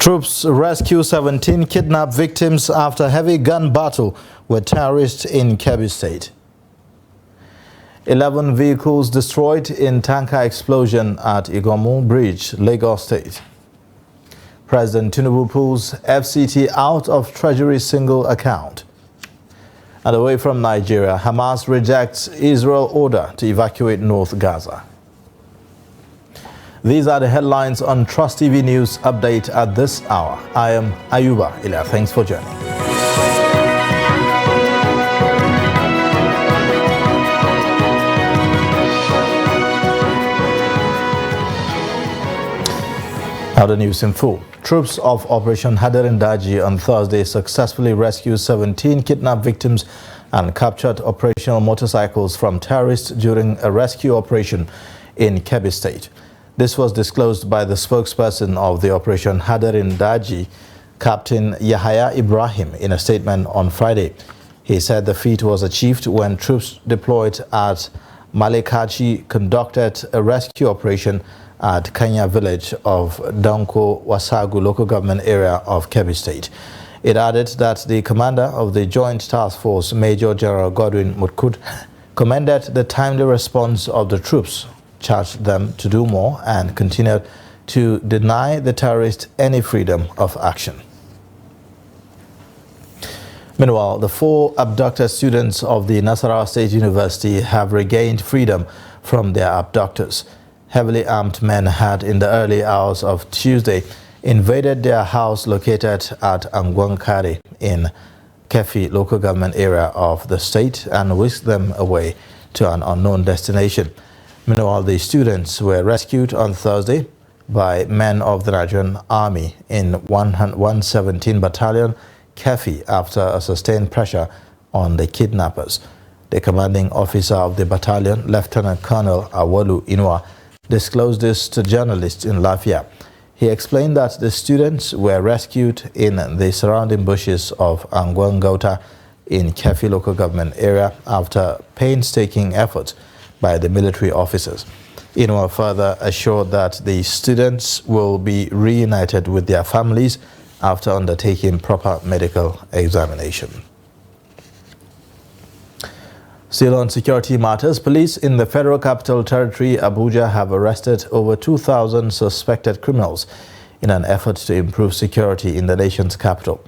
Troops rescue 17 kidnapped victims after heavy gun battle with terrorists in Kebbi State. 11 vehicles destroyed in tanker explosion at Igomu Bridge, Lagos State. President Tinubu pulls FCT out of Treasury single account. And away from Nigeria, Hamas rejects Israel order to evacuate North Gaza. These are the headlines on Trust TV News Update at this hour. I am Ayuba Ila. Thanks for joining. Now the news in full. Troops of Operation Hadarin Daji on Thursday successfully rescued 17 kidnapped victims and captured operational motorcycles from terrorists during a rescue operation in Kebbi State. This was disclosed by the spokesperson of the Operation Hadarin Daji, Captain Yahaya Ibrahim, in a statement on Friday. He said the feat was achieved when troops deployed at Malekachi conducted a rescue operation at Kenya village of Danko Wasagu local government area of Kebbi State. It added that the commander of the Joint Task Force, Major General Godwin Mutkud, commended the timely response of the troops, charged them to do more, and continued to deny the terrorists any freedom of action. Meanwhile, the 4 abducted students of the Nasarawa State University have regained freedom from their abductors. Heavily armed men had, in the early hours of Tuesday, invaded their house located at Angwankari in Kefi local government area of the state and whisked them away to an unknown destination. Meanwhile, the students were rescued on Thursday by men of the Nigerian Army in 117 Battalion, Kefi, after a sustained pressure on the kidnappers. The commanding officer of the battalion, Lieutenant Colonel Awalu Inua, disclosed this to journalists in Lafia. He explained that the students were rescued in the surrounding bushes of Angwangauta in Kefi local government area after painstaking efforts by the military officers. Inua further assured that the students will be reunited with their families after undertaking proper medical examination. Still on security matters, police in the Federal Capital Territory, Abuja, have arrested over 2,000 suspected criminals in an effort to improve security in the nation's capital.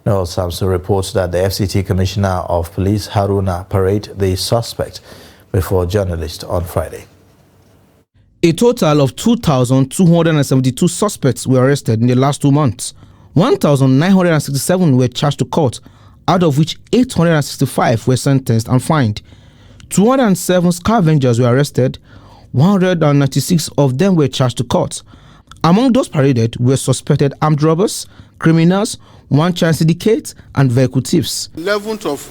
Noel Samson reports that the FCT Commissioner of Police, Haruna, paraded the suspect before journalists on Friday. A total of 2,272 suspects were arrested in the last 2 months. 1,967 were charged to court, out of which 865 were sentenced and fined. 207 scavengers were arrested. 196 of them were charged to court. Among those paraded were suspected armed robbers, criminals, one-chance syndicates, and vehicle thieves. 11th of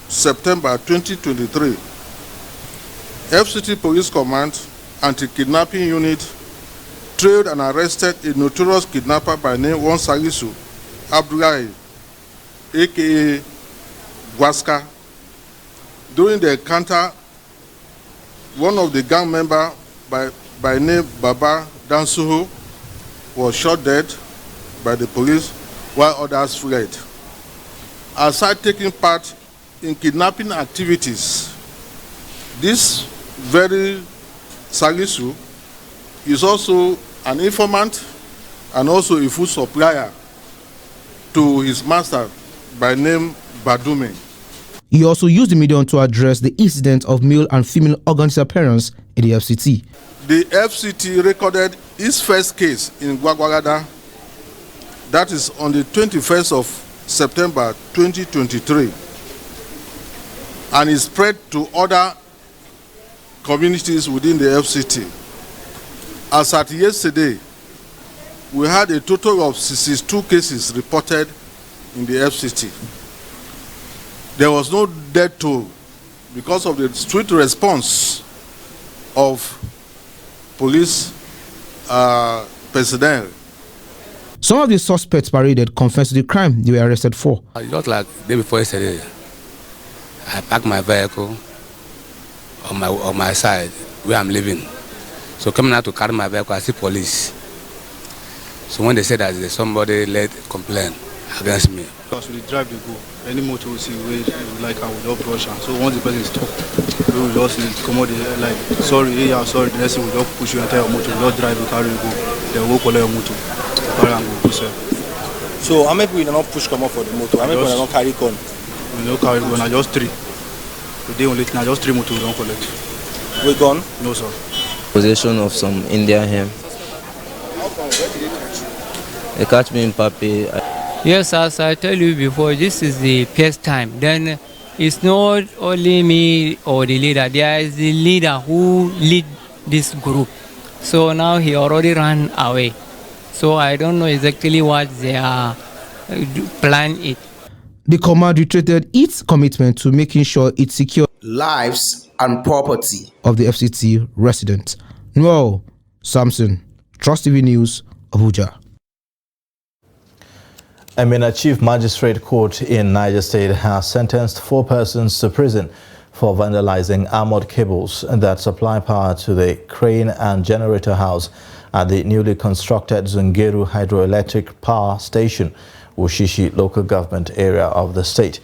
September 2023, FCT Police Command Anti-Kidnapping Unit trailed and arrested a notorious kidnapper by name Wonsalisu Abdullahi, aka Gwaska. During the encounter, one of the gang members by name Baba Dansuhu was shot dead by the police while others fled. Aside taking part in kidnapping activities, this very Salisu is also an informant and also a food supplier to his master by name Badume. He also used the medium to address the incident of male and female organ disappearance in the FCT. The FCT recorded its first case in Gwagwalada, that is on the 21st of September 2023, and is spread to other communities within the FCT. As at yesterday, we had a total of 62 cases reported in the FCT. There was no death toll because of the swift response of police personnel. Some of the suspects paraded confessed to the crime they were arrested for. Just like the day before yesterday, I parked my vehicle on my side where I'm living. So coming out to carry my vehicle, I see police. So when they said that there's somebody led complaint against me. Because we drive the go. Any motor we see we like I will just brush am. So once the person stop, we will just come out like sorry, yeah, sorry. The next thing we just push you enter your motor, we just drive you carry you go. Then we go collect your motor, carry am go sell. So how many people you not push come up for the motor? How many people you not carry con? We no carry go, na just 3. Today only na just 3 motor we don't collect. We gone? No sir. Possession of some Indian hemp. They catch me in Papi. Yes, as I tell you before, this is the first time. Then it's not only me or the leader. There is the leader who lead this group. So now he already ran away. So I don't know exactly what their plan is. The command reiterated its commitment to making sure it secures lives and property of the FCT residents. Noel Samson, Trust TV News, Abuja. A Chief Magistrate Court in Niger State has sentenced 4 persons to prison for vandalizing armored cables that supply power to the crane and generator house at the newly constructed Zungeru Hydroelectric Power Station, Wushishi local government area of the state.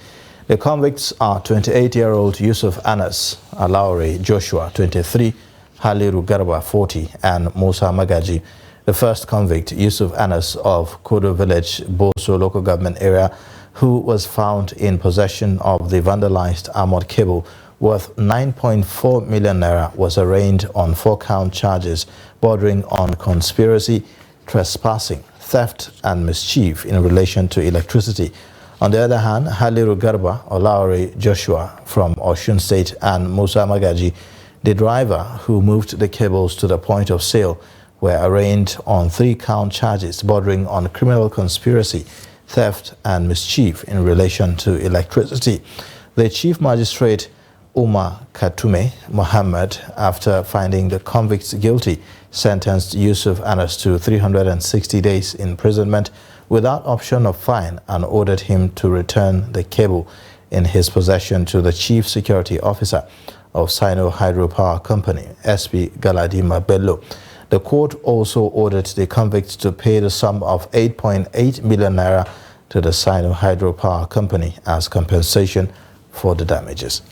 The convicts are 28-year-old Yusuf Anas Alaure Joshua, 23, Haliru Garba, 40, and Musa Magaji. The first convict, Yusuf Anas of Kodo Village, Boso local government area, who was found in possession of the vandalized armored cable worth 9.4 million naira, was arraigned on 4-count charges bordering on conspiracy, trespassing, theft and mischief in relation to electricity. On the other hand, Haliru Garba Olaore Joshua from Osun State and Musa Magaji, the driver who moved the cables to the point of sale, were arraigned on 3-count charges bordering on criminal conspiracy, theft and mischief in relation to electricity. The Chief Magistrate Umar Katume Mohammed, after finding the convicts guilty, sentenced Yusuf Anas to 360 days imprisonment without option of fine and ordered him to return the cable in his possession to the Chief Security Officer of Sino Hydropower Company, SP Galadima Bello. The court also ordered the convicts to pay the sum of 8.8 million naira to the Sino Hydropower Company as compensation for the damages.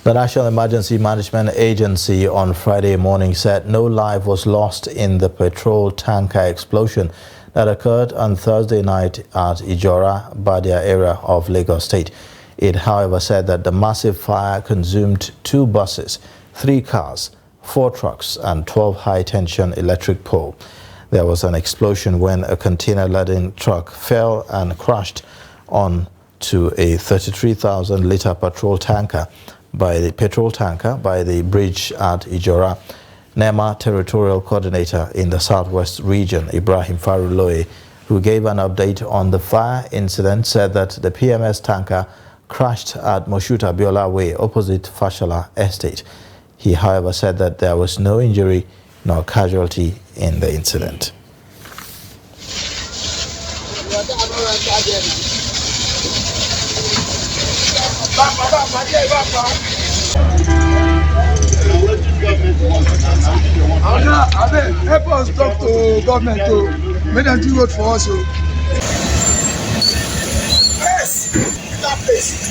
The National Emergency Management Agency on Friday morning said no life was lost in the petrol tanker explosion that occurred on Thursday night at Ijora, Badia area of Lagos State. It, however, said that the massive fire consumed 2 buses, 3 cars, 4 trucks and 12 high-tension electric poles. There was an explosion when a container-laden truck fell and crashed onto a 33,000-litre petrol tanker by the bridge at Ijora. NEMA Territorial Coordinator in the Southwest Region, Ibrahim Faruloye, who gave an update on the fire incident, said that the PMS tanker crashed at Moshuta Biola Way opposite Fashala Estate. He, however, said that there was no injury nor casualty in the incident. Help us talk to government to make them do good for us. Yes, that place.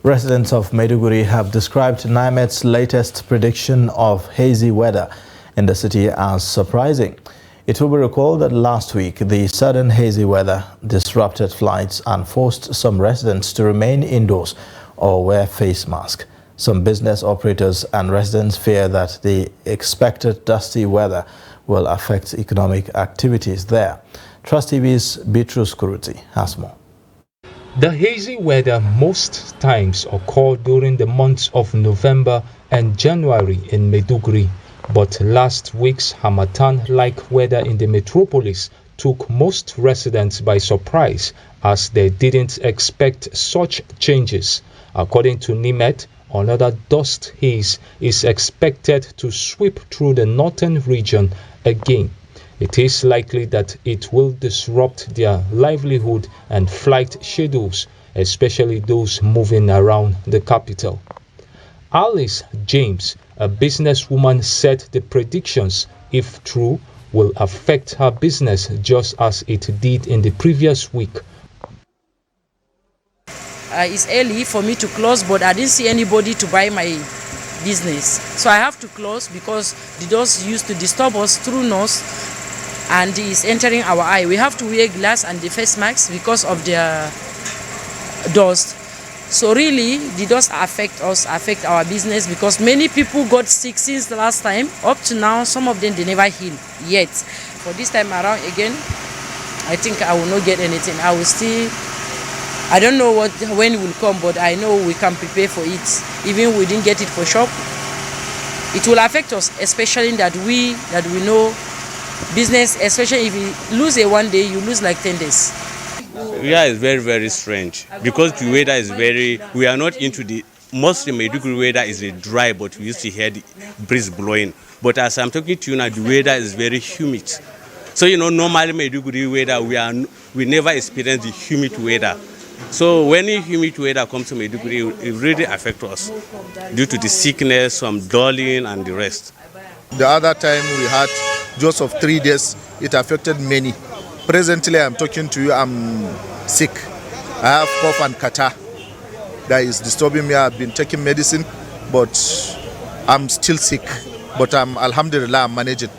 Residents of Maiduguri have described NIMET's latest prediction of hazy weather in the city as surprising. It will be recalled that last week, the sudden hazy weather disrupted flights and forced some residents to remain indoors or wear face masks. Some business operators and residents fear that the expected dusty weather will affect economic activities there. Trust TV's Beatrice Kuruti has more. The hazy weather most times occurred during the months of November and January in Maiduguri, but last week's Harmattan-like weather in the metropolis took most residents by surprise as they didn't expect such changes. According to NIMET, another dust haze is expected to sweep through the northern region again. It is likely that it will disrupt their livelihood and flight schedules, especially those moving around the capital. Alice James, a businesswoman, said the predictions, if true, will affect her business just as it did in the previous week. It's early for me to close, but I didn't see anybody to buy my business. So I have to close because the dust used to disturb us through nose and it's entering our eye. We have to wear glass and the face masks because of the dust. So really, the dust affect our business because many people got sick since the last time. Up to now, some of them, they never heal yet. For this time around again, I think I will not get anything. I will still, I don't know when it will come, but I know we can prepare for it. Even we didn't get it for shop, it will affect us, especially that we know business, especially if you lose a 1 day, you lose like 10 days. Yeah, it's very, very strange because the weather is we are not into the, mostly Maiduguri weather is dry, but we used to hear the breeze blowing. But as I'm talking to you now, the weather is very humid. So, normally Maiduguri weather, we never experience the humid weather. So when the humid weather comes to Maiduguri, it really affects us due to the sickness, some dulling and the rest. The other time we had just of 3 days, it affected many. Presently, I'm talking to you, I'm sick. I have cough and catarrh that is disturbing me. I've been taking medicine, but I'm still sick. But alhamdulillah, I'm managing.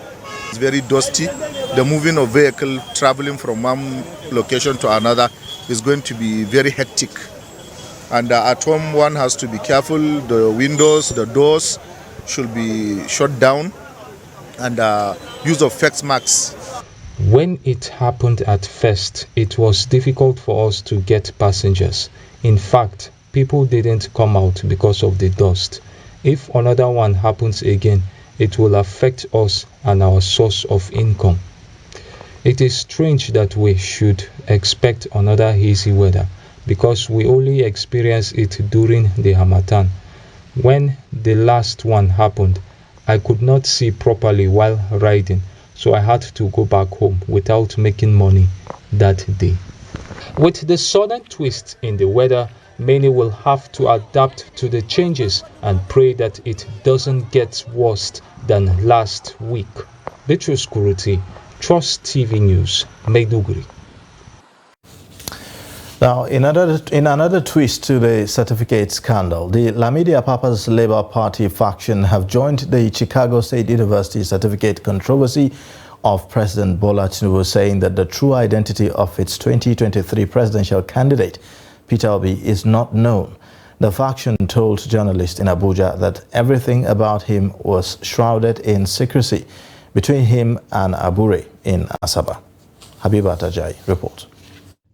It's very dusty. The moving of vehicle traveling from one location to another is going to be very hectic. And at home, one has to be careful. The windows, the doors should be shut down, and use of face masks. When it happened at first, it was difficult for us to get passengers. In fact, people didn't come out because of the dust. If another one happens again, it will affect us and our source of income. It is strange that we should expect another hazy weather because we only experience it during the Harmattan. When the last one happened, I could not see properly while riding, so I had to go back home without making money that day. With the sudden twist in the weather, many will have to adapt to the changes and pray that it doesn't get worse than last week. Bitrus Kuruti, Trust TV News, Maiduguri. Now, in another twist to the certificate scandal, the Lamidi Apapa's Labour Party faction have joined the Chicago State University certificate controversy of President Bola Tinubu, saying that the true identity of its 2023 presidential candidate, Peter Obi, is not known. The faction told journalists in Abuja that everything about him was shrouded in secrecy between him and Abure in Asaba. Habiba Tajai reports.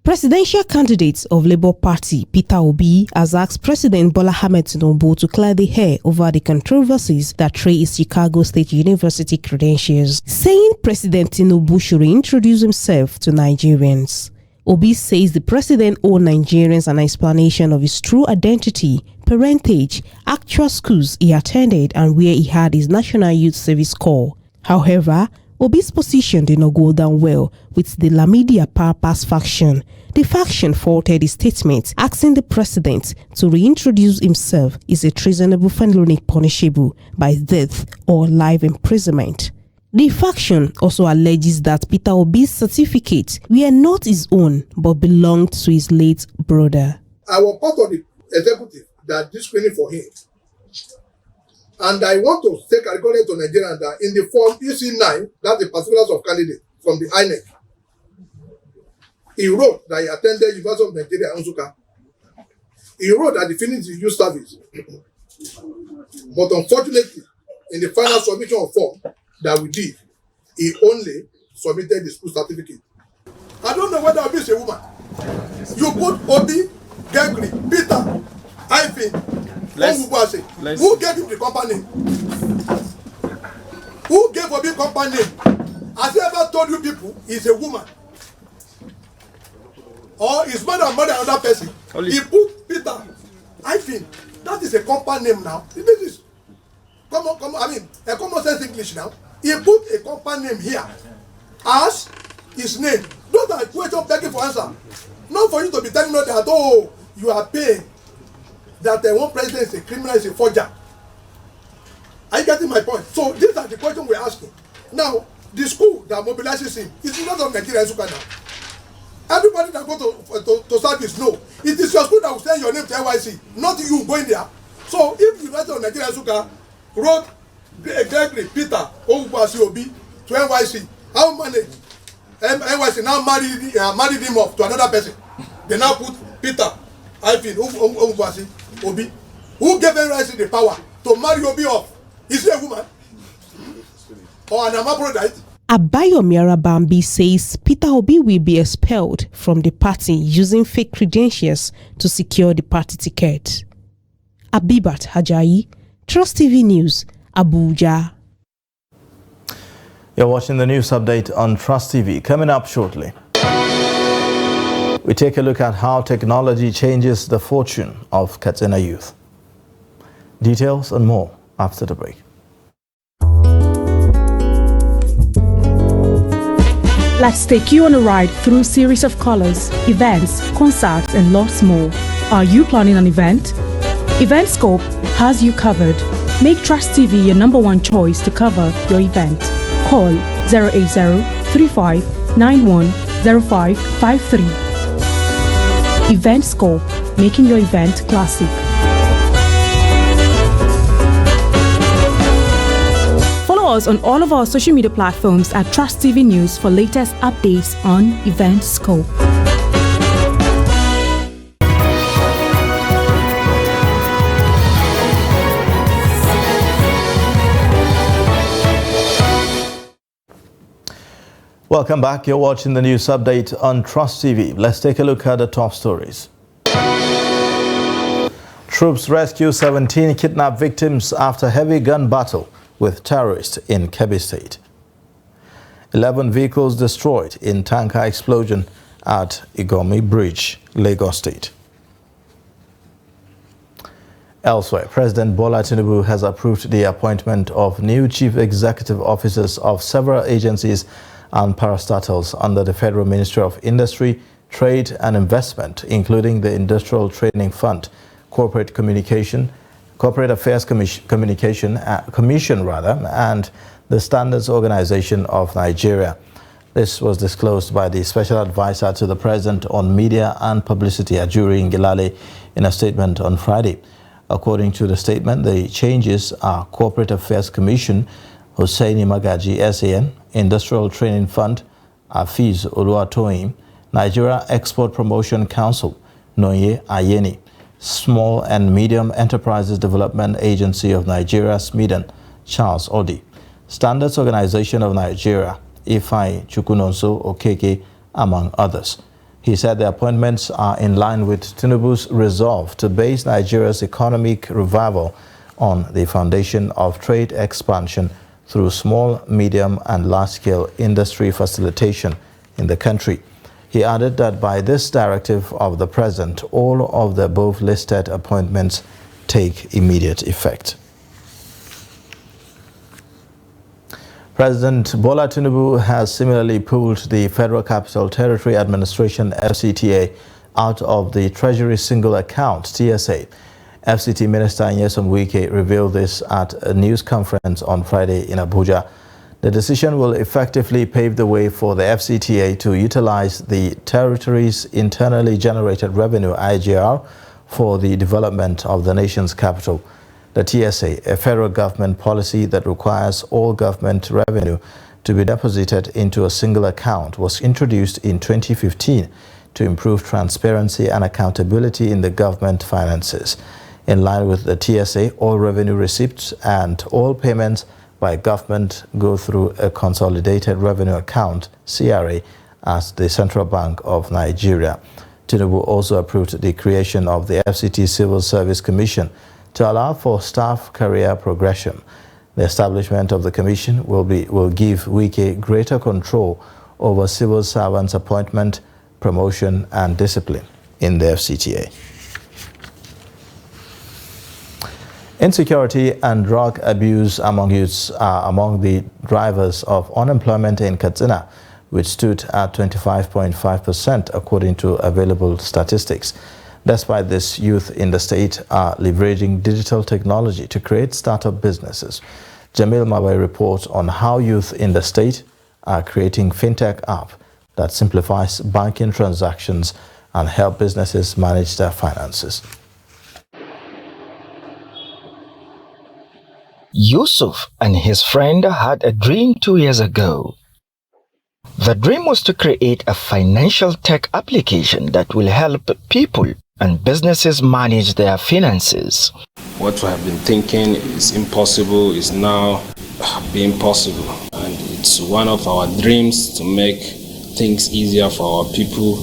Presidential candidate of Labour Party, Peter Obi, has asked President Bola Ahmed Tinubu to clear the air over the controversies that trail his Chicago State University credentials, saying President Tinubu should reintroduce himself to Nigerians. Obi says the president owed Nigerians an explanation of his true identity, parentage, actual schools he attended, and where he had his National Youth Service Corps. However, Obi's position did not go down well with the Lamidi Apapa's faction. The faction faulted his statement, asking the president to reintroduce himself is a treasonable felony punishable by death or life imprisonment. The faction also alleges that Peter Obi's certificates were not his own but belonged to his late brother. I was part of the executive that did screening for him. And I want to take a recording to Nigeria that in the form EC9, that's the particulars of candidate from the INEC, he wrote that he attended University of Nigeria, Nsukka. He wrote that he finished his youth service. But unfortunately, in the final submission of form that we did, he only submitted the school certificate. I don't know whether Obi is a woman. You put Obi, Gregory, Peter, Ivan, who gave him the company name? Who gave Obi company name? Has he ever told you people he's a woman? Or his mother and mother another person? He put Peter, Ivan. That is a company name now. This is common, I mean, a common sense English now. He put a company name here. as his name. Those are questions begging for answer. Not for you to be telling us that, oh, you are paying, that one president is a criminal, is a forger. Are you getting my point? So these are the questions we're asking. Now, the school that mobilizes him is not of Nigeria Nsukka now. Everybody that go to service, no. It is your school that will send your name to NYC, not you going there. So if University of Nigeria Nsukka wrote Gregory Peter Owukwasi Obi to NYC, how manage NYC now married him off to another person? They now put Peter Owukwasi Obi. Who gave NYC the power to marry Obi off? Is he a woman? Or an hermaphrodite? Abayomi Arabambi says Peter Obi will be expelled from the party using fake credentials to secure the party ticket. Abibat Hajayi, Trust TV News, Abuja. You're watching the news update on Trust TV. Coming up shortly, we take a look at how technology changes the fortune of Katsina youth. Details and more after the break. Let's take you on a ride through a series of colors, events, concerts, and lots more. Are you planning an event? EventScope has you covered. Make Trust TV your #1 choice to cover your event. Call 080-3591-0553. EventScope, making your event classic. Follow us on all of our social media platforms at Trust TV News for latest updates on EventScope. Welcome back. You're watching the news update on Trust TV. Let's take a look at the top stories. Troops rescue 17 kidnapped victims after heavy gun battle with terrorists in Kebbi State. 11 vehicles destroyed in tanker explosion at Igomi Bridge, Lagos State. Elsewhere, President Bola Tinubu has approved the appointment of new chief executive officers of several agencies and parastatals under the Federal Ministry of Industry, Trade and Investment, including the Industrial Training Fund, Corporate Affairs Commission, and the Standards Organization of Nigeria. This was disclosed by the Special Advisor to the President on Media and Publicity, Ajuri Ngilale, in a statement on Friday. According to the statement, the changes are Corporate Affairs Commission, Hussaini Magaji SAN, Industrial Training Fund, Afiz Oluwatoyin, Nigeria Export Promotion Council, Noye Ayeni, Small and Medium Enterprises Development Agency of Nigeria, SMEDAN, Charles Odi, Standards Organization of Nigeria, Ifai Chukunonso Okeke, among others. He said the appointments are in line with Tinubu's resolve to base Nigeria's economic revival on the foundation of trade expansion through small, medium, and large-scale industry facilitation in the country. He added that by this directive of the President, all of the above-listed appointments take immediate effect. President Bola Tinubu has similarly pulled the Federal Capital Territory Administration FCTA out of the Treasury Single Account TSA. FCT Minister Nyesom Wike revealed this at a news conference on Friday in Abuja. The decision will effectively pave the way for the FCTA to utilize the territory's internally generated revenue IGR for the development of the nation's capital. The TSA, a federal government policy that requires all government revenue to be deposited into a single account, was introduced in 2015 to improve transparency and accountability in the government finances. In line with the TSA, all revenue receipts and all payments by government go through a consolidated revenue account, CRA, at the Central Bank of Nigeria. Tinubu also approved the creation of the FCT Civil Service Commission to allow for staff career progression. The establishment of the commission will give Wike greater control over civil servants' appointment, promotion, and discipline in the FCTA. Insecurity and drug abuse among youths are among the drivers of unemployment in Katsina, which stood at 25.5% according to available statistics. Despite this, youth in the state are leveraging digital technology to create startup businesses. Jamil Mawai reports on how youth in the state are creating fintech app that simplifies banking transactions and help businesses manage their finances. Yusuf and his friend had a dream 2 years ago. The dream was to create a financial tech application that will help people and businesses manage their finances. What we have been thinking is impossible is now being possible, and it's one of our dreams to make things easier for our people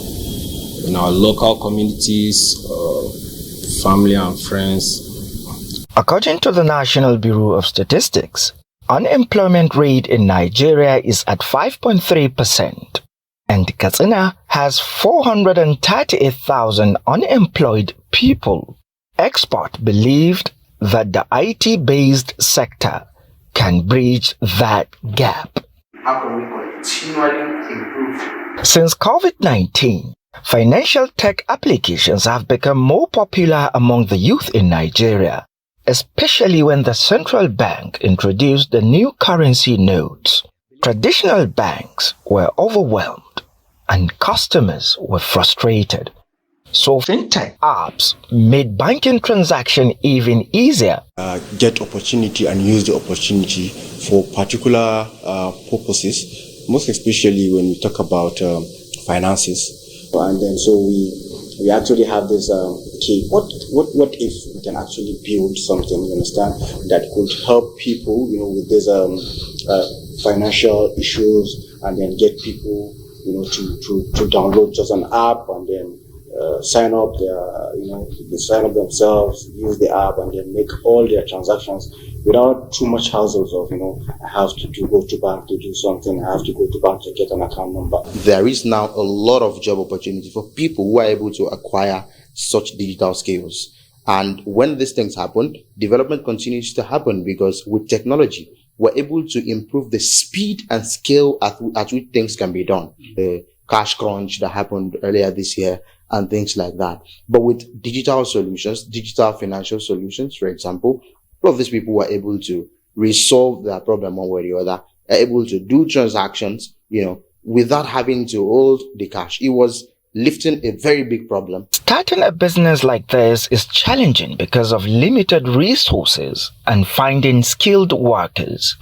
in our local communities, family and friends. According to the National Bureau of Statistics, unemployment rate in Nigeria is at 5.3%, and Katsina has 438,000 unemployed people. Experts believed that the IT-based sector can bridge that gap. How can we continually improve? Since COVID-19, financial tech applications have become more popular among the youth in Nigeria, especially when the central bank introduced the new currency notes. Traditional banks were overwhelmed and customers were frustrated. So fintech apps made banking transaction even easier. Get opportunity and use the opportunity for particular purposes, most especially when we talk about finances. And then so we actually have this key. What if we can actually build something, you understand, that could help people, with these financial issues, and then get people, to download just an app and then sign up they sign up themselves, use the app, and then make all their transactions without too much hassles of, I have to go to bank to do something, I have to go to bank to get an account number. There is now a lot of job opportunity for people who are able to acquire such digital skills. And when these things happen, development continues to happen, because with technology, we're able to improve the speed and scale at which things can be done. The cash crunch that happened earlier this year and things like that. But with digital solutions, digital financial solutions, for example, a lot of these people were able to resolve their problem one way or the other, are able to do transactions, without having to hold the cash. It was lifting a very big problem. Starting a business like this is challenging because of limited resources and finding skilled workers.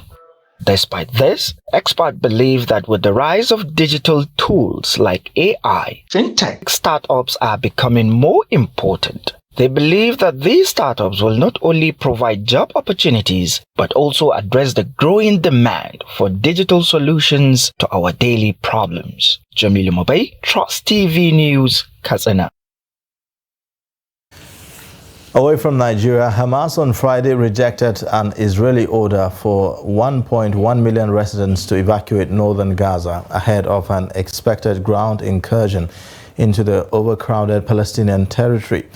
Despite this, experts believe that with the rise of digital tools like AI, fintech startups are becoming more important. They believe that these startups will not only provide job opportunities, but also address the growing demand for digital solutions to our daily problems. Jamil Mobay, Trust TV News, Katsina. Away from Nigeria, Hamas on Friday rejected an Israeli order for 1.1 million residents to evacuate northern Gaza ahead of an expected ground incursion into the overcrowded Palestinian territory.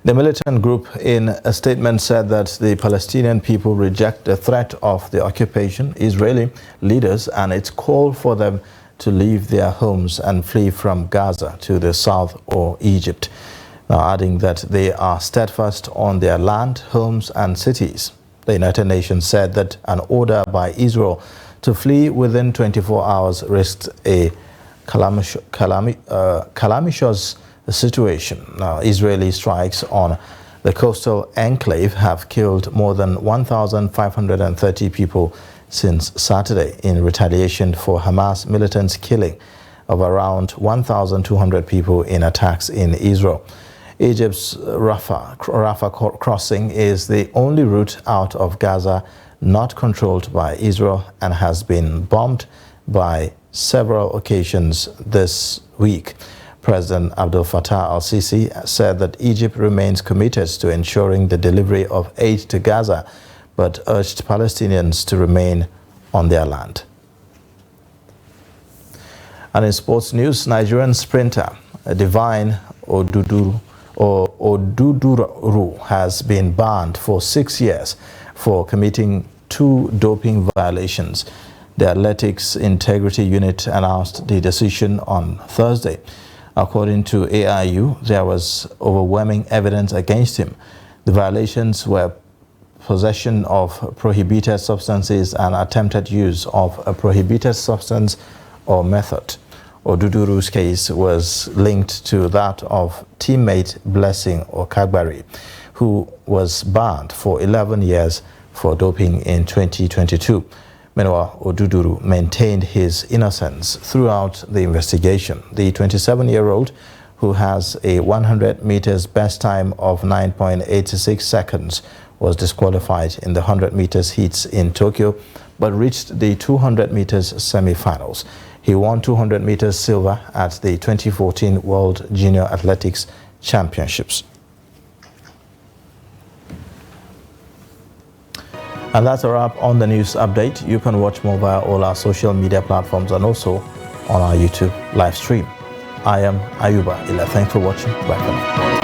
The militant group in a statement said that the Palestinian people reject the threat of the occupation, Israeli leaders, and its call for them to leave their homes and flee from Gaza to the south or Egypt. Now adding that they are steadfast on their land, homes and cities. The United Nations said that an order by Israel to flee within 24 hours risked a calamitous situation. Now, Israeli strikes on the coastal enclave have killed more than 1,530 people since Saturday in retaliation for Hamas militants' killing of around 1,200 people in attacks in Israel. Egypt's Rafah crossing is the only route out of Gaza not controlled by Israel and has been bombed by several occasions this week. President Abdel Fattah al-Sisi said that Egypt remains committed to ensuring the delivery of aid to Gaza, but urged Palestinians to remain on their land. And in sports news, Nigerian sprinter Divine Oduduru has been banned for 6 years for committing 2 doping violations. The Athletics Integrity Unit announced the decision on Thursday. According to AIU, there was overwhelming evidence against him. The violations were possession of prohibited substances and attempted use of a prohibited substance or method. Oduduru's case was linked to that of teammate Blessing Okagbari, who was banned for 11 years for doping in 2022. Meanwhile, Oduduru maintained his innocence throughout the investigation. The 27-year-old, who has a 100 meters best time of 9.86 seconds, was disqualified in the 100 meters heats in Tokyo, but reached the 200 meters semi-finals. He won 200 meters silver at the 2014 World Junior Athletics Championships. And that's a wrap on the news update. You can watch more via all our social media platforms and also on our YouTube live stream. I am Ayuba Ila. Thanks for watching. Bye for now.